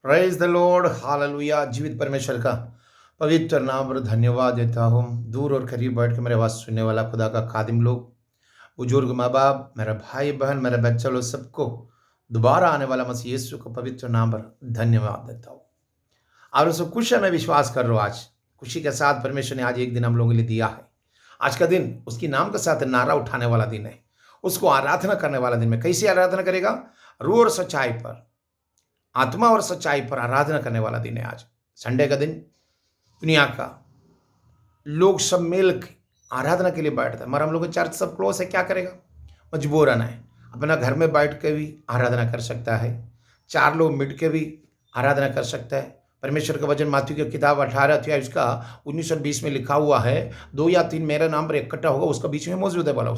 Praise the Lord, hallelujah. जीवित परमेश्वर का पवित्र नाम पर धन्यवाद देता हूँ। दूर और करीब बैठ के मेरे आवाज़ सुनने वाला खुदा का खादिम लोग, बुजुर्ग, माँ बाप, मेरे भाई बहन, मेरे बच्चे लोग, सबको दोबारा आने वाला मसीह यीशु को पवित्र नाम पर धन्यवाद देता हूँ। आप लोग सब खुश है, मैं विश्वास कर रहा हूँ। आज खुशी के साथ परमेश्वर ने आज एक दिन हम लोगों के लिए दिया है। आज का दिन उसकी नाम के साथ नारा उठाने वाला दिन है, उसको आराधना करने वाला दिन है। कैसी आराधना करेगा? रूह और सच्चाई पर, आत्मा और सच्चाई पर आराधना करने वाला दिन है। आज संडे का दिन दुनिया का लोग सब मिल के आराधना के लिए बैठते हैं, मगर हम लोग का चर्च सब क्लोज है, क्या करेगा? मजबूरन है। अपना घर में बैठ के भी आराधना कर सकता है, चार लोग मिट के भी आराधना कर सकता है। परमेश्वर का वचन माथ्यू की किताब 18 अध्याय उसका 19 और 20 में लिखा हुआ है, 2 या 3 मेरे नाम पर इकट्ठा होगा, उसका बीच में मौजूद है। बोला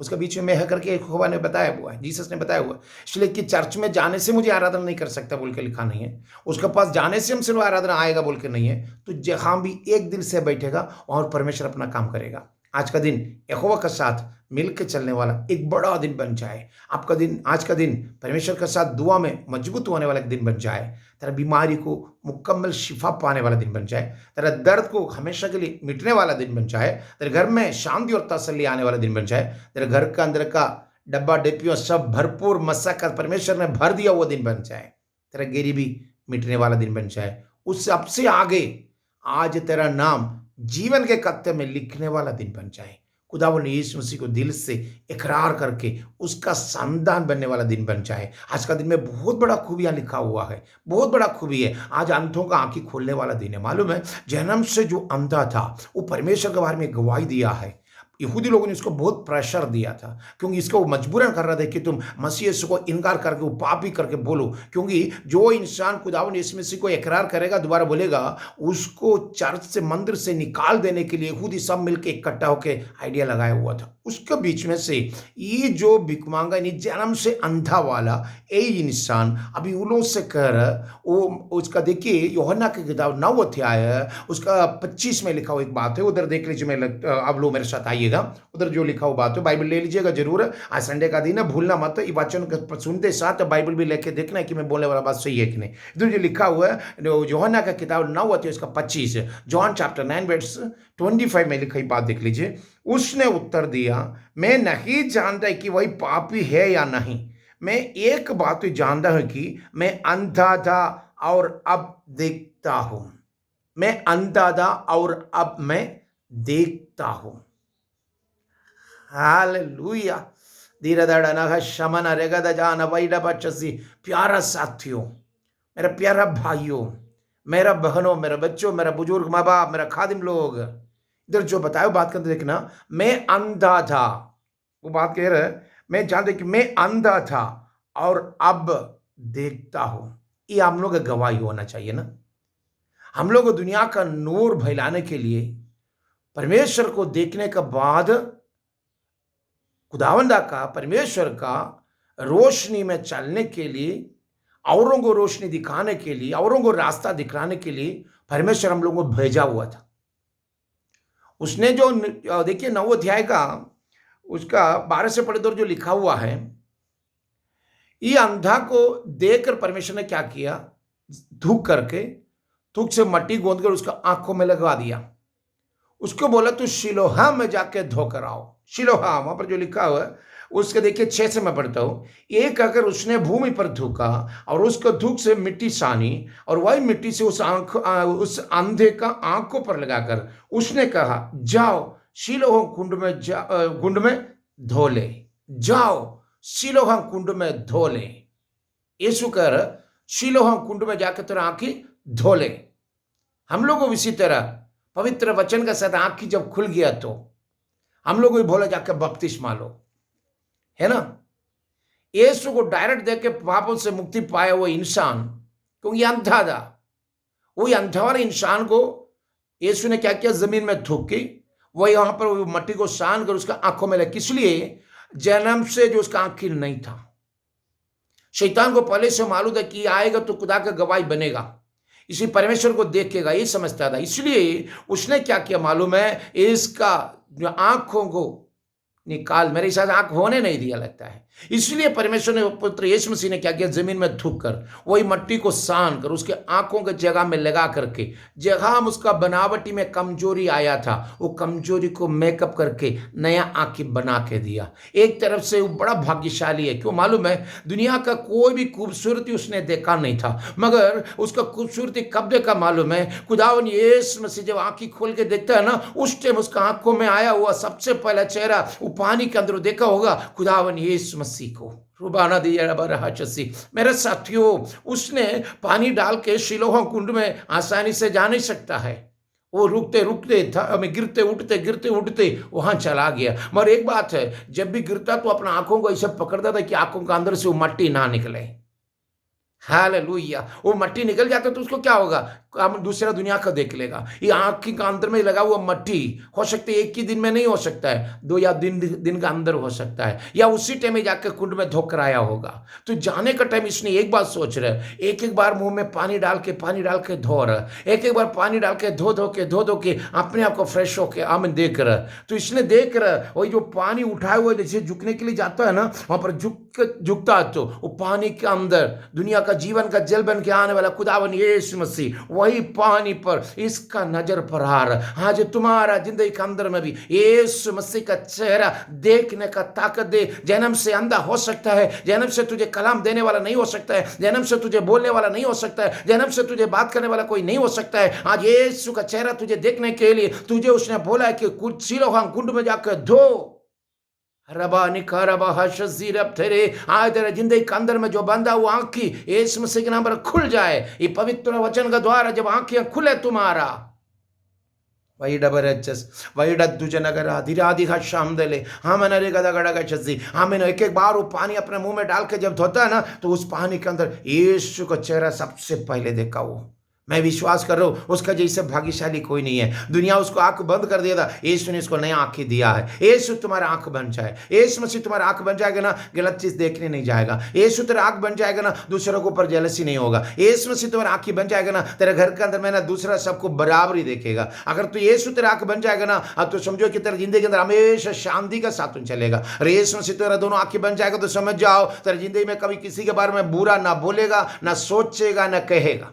उसका बीच में मैं है करके यहोवा ने बताया हुआ है, जीसस ने बताया हुआ है। इसलिए कि चर्च में जाने से मुझे आराधना नहीं कर सकता बोल के लिखा नहीं है, उसके पास जाने से हम सिर्फ आराधना आएगा बोल के नहीं है। तो जहां भी एक दिल से बैठेगा और परमेश्वर अपना काम करेगा। आज का दिन यहोवा के साथ मिलकर चलने वाला एक बड़ा दिन बन जाए। आपका दिन, आज का दिन परमेश्वर के साथ दुआ में मजबूत होने वाला एक दिन बन जाए। तेरा बीमारी को मुकम्मल शिफा पाने वाला दिन बन जाए। तेरा दर्द को हमेशा के लिए मिटने वाला दिन बन जाए। तेरे घर में शांति और तसल्ली आने वाला दिन बन जाए। तेरे घर का अंदर का डब्बा डिब्बियों सब भरपूर मशक्कत परमेश्वर ने भर दिया, वो दिन बन जाए। तेरा गरीबी मिटने वाला दिन बन जाए। उस सबसे आगे आज तेरा नाम जीवन के कत्ते में लिखने वाला दिन बन जाए। खुदावंद यीशु मसीह को दिल से इकरार करके उसका संतान बनने वाला दिन बन जाए। आज का दिन में बहुत बड़ा खूबियां लिखा हुआ है, बहुत बड़ा खूबी है। आज अंधों का आंखें खोलने वाला दिन है। मालूम है, जन्म से जो अंधा था वो परमेश्वर के बारे में गवाही दिया है। यहूदी लोगों ने इसको बहुत प्रेशर दिया था, क्योंकि इसको वो मजबूरन कर रहे थे कि तुम मसीह यीशु को इनकार करके, वो पापी करके बोलो। क्योंकि जो इंसान खुदावंद यीशु मसीह को इकरार करेगा, दोबारा बोलेगा, उसको चर्च से, मंदिर से निकाल देने के लिए यहूदी सब मिलकर इकट्ठा होकर आइडिया लगाया हुआ था। उसके बीच में से ये जो भिखमांगा, जन्म से अंधा वाला यही इंसान अभी उन लोगों से कर वो उसका देखिए, यूहन्ना की किताब 9 अध्याय उसका 25 में लिखा हुआ एक बात है, उधर देख लीजिए। आप लोग मेरे साथ आइएगा, उधर जो लिखा हुआ बात है, बाइबल ले लीजिएगा जरूर। आज संडे का दिन है, भूलना मत। ये वचन को सुनते साथ बाइबल भी लेके देखना है कि मैं बोलने वाला बात सही है कि नहीं। इधर जो लिखा हुआ है यूहन्ना का किताब 9 अध्याय उसका 25, जॉन चैप्टर 9 वर्स 25 में लिखी बात देख लीजिए। उसने उत्तर दिया, मैं नहीं जानता कि वही पापी है या नहीं। मैं एक बात तो जानता हूं कि मैं अंधा था और अब देखता हूं। मैं अंधा था और अब मैं देखता हूं। हालेलुया। धीरधड़नः शमन रेगद जान वैड बचसी। प्यारा साथियों, मेरा प्यारा भाइयों, मेरा बहनों, मेरे बच्चों, मेरा बुजुर्ग, माँ बाप, मेरा खादिम लोग, इधर जो बताया बात करते देखना। मैं अंधा था, वो बात कह रहे हैं, मैं जानते कि मैं अंधा था और अब देखता हूं। ये हम लोग का गवाही होना चाहिए ना। हम लोग दुनिया का नूर फैलाने के लिए, परमेश्वर को देखने के बाद, खुदावंदा का, परमेश्वर का रोशनी में चलने के लिए, औरों को रोशनी दिखाने के लिए, औरों को रास्ता दिखाने के लिए परमेश्वर हम लोगों को भेजा हुआ था। उसने जो देखिए 9 अध्याय का उसका 12 से पढ़े जो लिखा हुआ है, ये अंधा को देखकर परमेश्वर ने क्या किया, थूक करके, थूक से मट्टी गोंद कर उसका आंखों में लगवा दिया। उसको बोला तू शिलोहा में जाके धोकर आओ। शिलोहा वहां पर जो लिखा हुआ है उसके देखिए 6 से मैं पढ़ता हूं। एक अगर उसने भूमि पर थूका और उसको थूक से मिट्टी सानी और वही मिट्टी से उस अंधे का आंखों पर लगाकर उसने कहा, जाओ शिलोह कुंड में धो ले। जाओ शिलोह कुंड में धो ले। यीशु कर शिलोह कुंड में जाकर तेरा आंखें धो ले। हम लोगों को इसी तरह पवित्र वचन का साथ आंख की जब खुल गया तो हम लोग भी बोला जाकर बपतिस्मा लो, है ना। यीशु को डायरेक्ट देख के पापों से मुक्ति पाया वो इंसान, क्योंकि अंधा था, वही अंधा वाले इंसान को यीशु ने क्या किया, जमीन में थूक के वही वहां पर वो मट्टी को सान कर उसका आंखों में लगी। इसलिए जन्म से जो उसका आंख नहीं था, शैतान को पहले से मालूम था कि आएगा तो खुदा का गवाही बनेगा, इसी परमेश्वर को देखेगा, ये समझता था। इसलिए उसने क्या किया मालूम है, इसका जो आंखों को निकाल, मेरे साथ आंख होने नहीं दिया लगता है, इसलिए परमेश्वर ने पुत्र यीशु मसीह ने क्या किया, जमीन में थूक कर वही मट्टी को सान कर उसके आंखों के जगह में लगा करके, जगह में उसका बनावटी में कमजोरी आया था, वो कमजोरी को मेकअप करके नया आंखें बना के दिया। एक तरफ से वो बड़ा भाग्यशाली है। क्यों मालूम है? दुनिया का कोई भी खूबसूरती उसने देखा नहीं था, मगर उसका खूबसूरती कब देखा मालूम है? खुदावन यीशु मसीह जब आंखें खोल के देखता है ना, उस टाइम उसका आंखों में आया हुआ सबसे पहला चेहरा वो पानी के अंदर देखा होगा खुदावन यीशु मसीह को। रुबाना दिया बरहा चसी। मेरे साथियों, उसने पानी डाल के शिलोह कुंड में आसानी से जा नहीं सकता है। वो रुकते रुकते हमें गिरते उठते वहां चला गया। मगर एक बात है, जब भी गिरता तो अपना आंखों को ऐसे पकड़ता था कि आंखों के अंदर से वो मट्टी ना निकले। हालेलुया। वो मट्टी निकल जाता तो उसको क्या होगा? हम दूसरा दुनिया का देख लेगा। ये आंख के अंदर में लगा हुआ मट्टी हो सकता है एक ही दिन में नहीं हो सकता है, 2 या दिन का अंदर हो सकता है, या उसी टाइम में जाकर कुंड में धोकर आया होगा। तो जाने का टाइम इसने एक बात सोच रहे, एक बार मुंह में पानी डाल के धो रहा, एक बार पानी डाल के धो के अपने आप को फ्रेश होके आमन देख रहा। तो इसने देख रहा वही जो पानी उठाए हुए जैसे झुकने के लिए जाता है ना, वहां पर झुकता है तो वो पानी के अंदर दुनिया का जीवन का जल बन के आने वाला खुदावन यीशु मसीह वही पानी पर इसका नजर पर आ रहा। आज तुम्हारा जिंदगी के अंदर में भी यीशु मसीह का चेहरा देखने का ताकत दे। जन्म से अंधा हो सकता है, जन्म से तुझे कलाम देने वाला नहीं हो सकता है, जन्म से तुझे बोलने वाला नहीं हो सकता है, जन्म से तुझे बात करने वाला कोई नहीं हो सकता है। आज यीशु का चेहरा तुझे देखने के लिए तुझे उसने बोला है कि कुछ सिलोह कुंड में जाकर धो। रबा निकारबा हशजीरब तेरे आज तेरे जिंदगी के अंदर में जो बंधा हुआ आंखी यीशु मसीह के नाम पर खुल जाए। ये पवित्र वचन का द्वारा जब आंखें खुले तुम्हारा तुझे नगर अधिराधिका शाम दले हम नरे गदा छसी हमें एक बार वो पानी अपने मुंह में डाल के जब धोता है ना, तो उस पानी के अंदर यीशु का चेहरा सबसे पहले देखा। वो मैं विश्वास कर रहा हूं उसका जैसे भाग्यशाली कोई नहीं है। दुनिया उसको आंख बंद कर दिया था, यीशु ने इसको नया आंखें दिया है। यीशु तुम्हारा आंख बन जाए, यीशु मसीह तुम्हारा आंख बन जाएगा ना, गलत चीज देखने नहीं जाएगा। यीशु तेरा आंख बन जाएगा ना, दूसरों के ऊपर जेलसी नहीं होगा। यीशु मसीह तुम्हारा आंखें बन जाएगा ना, तेरे घर के अंदर में ना दूसरा सबको बराबरी देखेगा। अगर तू यीशु तेरा आंख बन जाएगा ना, अब तो समझो कि तेरे जिंदगी के अंदर हमेशा शांति का साथ चलेगा। और यीशु मसीह तेरा दोनों आंखें बन जाएगा तो समझ जाओ तेरी जिंदगी में कभी किसी के बारे में बुरा ना बोलेगा, ना सोचेगा, ना कहेगा,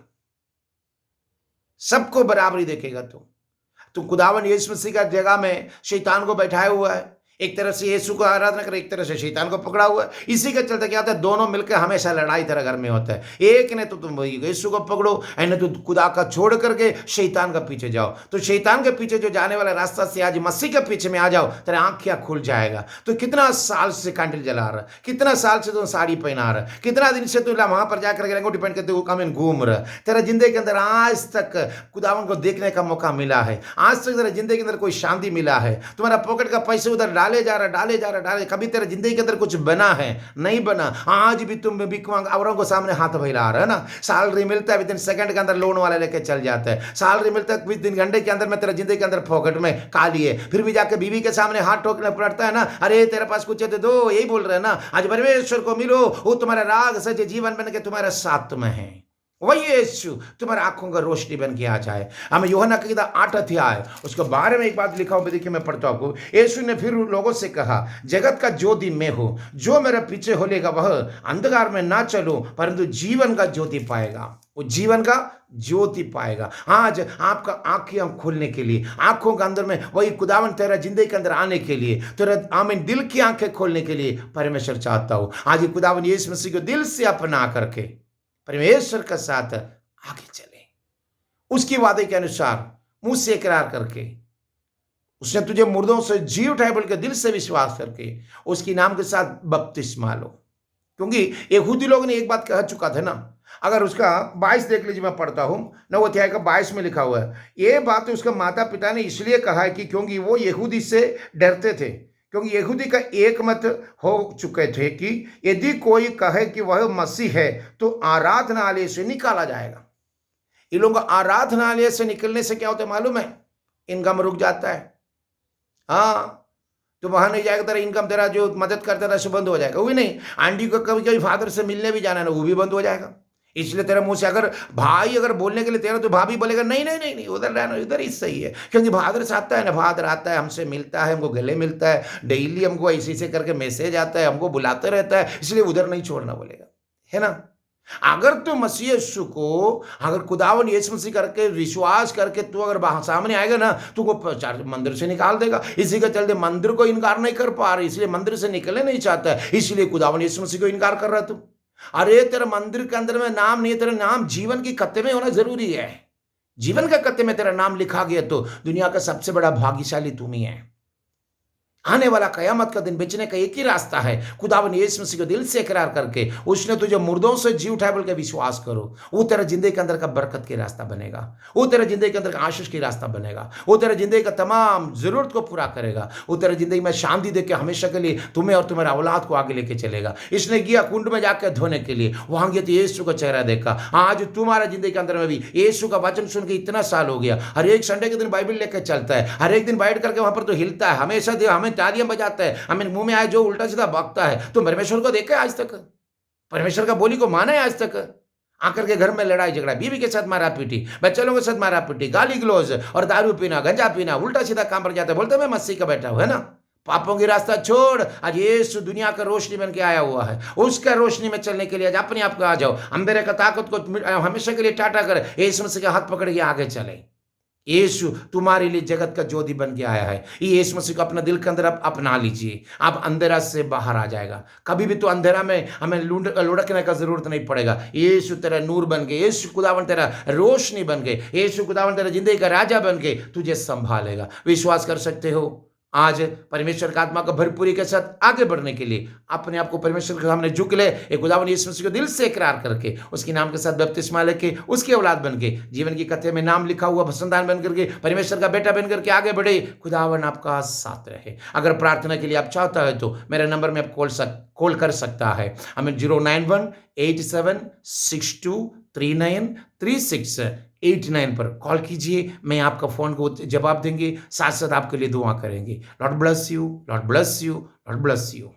सबको बराबरी देखेगा। तू खुदावन यीशु मसीह का जगह में शैतान को बैठाया हुआ है, एक तरफ से यीशु को आराधना कर, एक तरफ से शैतान को पकड़ा हुआ है। इसी के चलते क्या होता है, दोनों मिलकर हमेशा लड़ाई तरह घर में होता है। एक ने तो तुम यीशु को पकड़ो, न तो खुदा का छोड़ करके शैतान का पीछे जाओ। तो शैतान के पीछे जो जाने वाला रास्ता से आज मसीह के पीछे में आ जाओ, तेरे आंखें खुल जाएगा। तो कितना साल से कैंडल जला रहा, कितना साल से तुम साड़ी पहना रहा, कितना दिन से तुम वहां पर जाकर अंगूठी पहन के घूम रहा, तेरा जिंदगी के अंदर आज तक खुदावन को देखने का मौका मिला है? आज तक तेरा जिंदगी के अंदर कोई शांति मिला है? तुम्हारा पॉकेट का पैसे उधर डाले जा रहा, कभी तेरे जिंदगी के अंदर कुछ बना है? नहीं बना। आज भी तुम औरों को सामने हाथ फैला रहे है ना। सैलरी मिलता है विद इन सेकंड के अंदर लोन वाला लेके चल जाता है। सैलरी मिलता है विद इन घंटे के अंदर में तेरे जिंदगी के अंदर पॉकेट में काली है, फिर भी जाके बीवी के सामने हाथ ठोकना पड़ता है ना। अरे तेरे पास कुछ है तो दो, यही बोल रहे हैं ना। आज परमेश्वर को मिलो, वो तुम्हारा राग सजे जीवन बन के तुम्हारे साथ में है। वही यीशु तुम्हारे आंखों का रोशनी बन के आ जाए। हमें यूहन्ना की किताब 8 अध्याय उसके बारे में एक बात लिखा हुआ, देखिए मैं पढ़ता हूं। यीशु ने फिर लोगों से कहा, जगत का ज्योति मैं हूं, जो मेरे पीछे होलेगा वह अंधकार में ना चलो परंतु जीवन का ज्योति पाएगा। वो जीवन का ज्योति पाएगा। आज आपका आंखें खोलने के लिए, आंखों के अंदर में वही खुदावन तेरा जिंदगी के अंदर आने के लिए, तेरा आमीन दिल की आंखें खोलने के लिए परमेश्वर चाहता हूं। आज खुदावन यीशु मसीह को दिल से अपना करके परमेश्वर के साथ आगे चले, उसकी वादे के अनुसार मुंह से इकरार करके, उसने तुझे मुर्दों से जी उठाए बोल के दिल से विश्वास करके उसकी नाम के साथ बपतिस्मा लो। क्योंकि यहूदी लोग ने एक बात कह चुका था ना, अगर उसका 22 देख लीजिए, मैं पढ़ता हूं 9 अध्याय का 22 में लिखा हुआ है, ये बात उसके माता पिता ने इसलिए कहा है कि क्योंकि वो यहूदी से डरते थे, क्योंकि यहूदी का एक मत हो चुके थे कि यदि कोई कहे कि वह मसीह है तो आराधनालय से निकाला जाएगा। इन लोगों का आराधनालय से निकलने से क्या होता है मालूम है? इनकम रुक जाता है। हाँ, तो वहां नहीं जाएगा, तेरा इनकम, तेरा जो मदद करता था सब बंद हो जाएगा। वो भी नहीं, आंटी को कभी कभी फादर से मिलने भी जाना है ना, वो भी बंद हो जाएगा। इसलिए तेरे मुंह से अगर भाई अगर बोलने के लिए तेरा तो भाभी बोलेगा नहीं नहीं नहीं नहीं उधर रहना, इधर ही सही है, क्योंकि फादर से आता है ना, फादर आता है हमसे मिलता है, हमको गले मिलता है, डेली हमको ऐसे ऐसे करके मैसेज आता है, हमको बुलाते रहता है, इसलिए उधर नहीं छोड़ना बोलेगा, है ना। अगर तू मसीह यीशु को, अगर खुदावन यीशु मसीह करके विश्वास करके तू अगर सामने आएगा ना, तुमको मंदिर से निकाल देगा। इसी के चलते मंदिर को इनकार नहीं कर पा रहे, इसलिए मंदिर से निकलने नहीं चाहता है, इसलिए खुदावन यीशु मसीह को इनकार कर रहा तू। अरे तेरे मंदिर के अंदर में नाम नहीं है, तेरा नाम जीवन की कत्ते में होना जरूरी है। जीवन के कत्ते में तेरा नाम लिखा गया तो दुनिया का सबसे बड़ा भाग्यशाली तुम ही है। आने वाला कयामत का दिन बचने का एक ही रास्ता है, खुदावन यीशु मसीह को दिल से इकरार करके उसने तुझे मुर्दों से जी उठाया बोल के विश्वास करो। वो तेरा जिंदगी के अंदर का बरकत के रास्ता बनेगा, वो तेरा जिंदगी के अंदर का आशीष की रास्ता बनेगा, वो तेरा जिंदगी का तमाम जरूरत को पूरा करेगा, वो तेरा जिंदगी में शांति देके हमेशा के लिए तुम्हें और तुम्हारे औलाद को आगे लेके चलेगा। इसने गया कुंड में जाकर धोने के लिए, वहां गया तो यीशु का चेहरा देखा। आज तुम्हारा जिंदगी के अंदर में भी यीशु का वचन सुन के इतना साल हो गया, हर एक संडे के दिन बाइबल लेकर चलता है, हर एक दिन बैठ करके वहां पर तो हिलता है, हमेशा हमें तालियां बजाता है, हमें मुंह में आए जो उल्टा सीधा बकता है। तो परमेश्वर को देखा है आज तक? परमेश्वर का बोली को माना है आज तक? आकर के घर में लड़ाई झगड़ा, बीवी के साथ मारा पीटी, बच्चों के साथ मारा पीटी, गाली गलौज और दारू पीना, गंजा पीना, उल्टा सीधा काम पर जाता है, बोलते मैं मसीह का बैठा हूं, है ना। पापों की रास्ता छोड़, आज यीशु दुनिया का रोशनी बन के आया हुआ है, उसका रोशनी में चलने के लिए आज अपने आप को आ जाओ। अंधेरे का ताकत को हमेशा के लिए टाटा कर यीशु मसीह का हाथ पकड़ के आगे चले। यीशु तुम्हारे लिए जगत का ज्योति बन के आया है। यीशु मसीह को अपना दिल के अंदर आप अपना लीजिए, आप अंधेरा से बाहर आ जाएगा। कभी भी तो अंधेरा में हमें लुढ़कने का जरूरत नहीं पड़ेगा। यीशु तेरा नूर बन के, यीशु खुदावन तेरा रोशनी बन के, यीशु खुदावन तेरा जिंदगी का राजा बन के तुझे संभालेगा। विश्वास कर सकते हो? आज परमेश्वर का आत्मा को भरपूरी के साथ आगे बढ़ने के लिए अपने आप को परमेश्वर के सामने झुक ले, एक खुदावन यीशु मसीह को दिल से इकरार करके उसके नाम के साथ बपतिस्मा लेके उसकी औलाद बन के जीवन की कथे में नाम लिखा हुआ भसनदान बन करके परमेश्वर का बेटा बन करके आगे बढ़े। खुदावन आपका साथ रहे। अगर प्रार्थना के लिए आप चाहता है तो मेरे नंबर में आप कॉल कर सकता है, हमें 0918762393689 पर कॉल कीजिए। मैं आपका फोन को जवाब देंगे, साथ साथ आपके लिए दुआ करेंगे। Lord bless you, Lord bless you, Lord bless you.